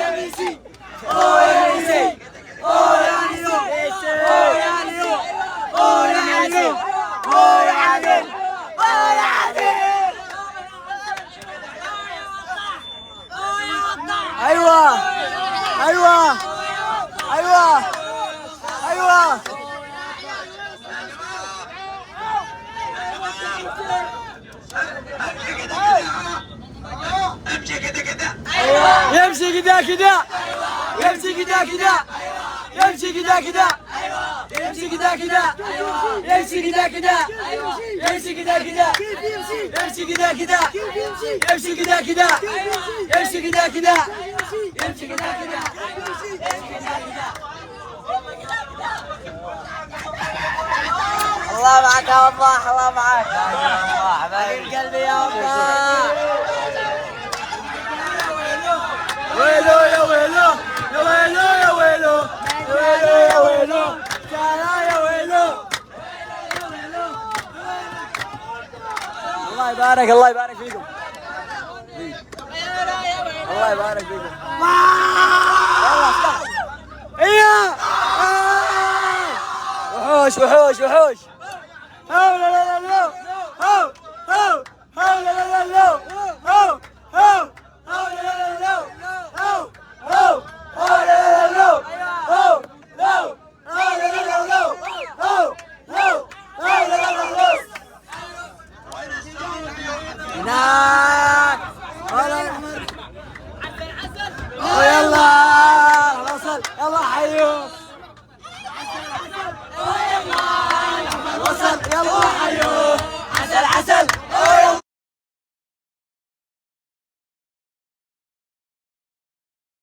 يا ميسي اوه يا ميسي اوه يا علي اوه يا علي اوه يا علي اوه يا علي اوه يا علي. ايوه ايوه ايوه ايوه يمشي كده كده يمشي كده كده يمشي كده كده يمشي كده كده يمشي كده كده يمشي كده كده يمشي كده كده يمشي كده كده يمشي كده كده يمشي كده كده. الله معك يا وضاح الله معك حبايب قلبي يا وضاح. ويلو يا ويلو يا ويلو يا ويلو يا ويلو يا ويلو يا ويلو. الله يبارك الله يبارك فيكم الله يبارك فيكم. ايوه وحوش وحوش وحوش. هو لا لا لا هو هو هو لا لا لا هو هو هو لا لا لا هو هو هو لا لا لا هو هو هو لا لا لا هو هو هو لا لا لا. هناك يلا وصل يلا حيوه.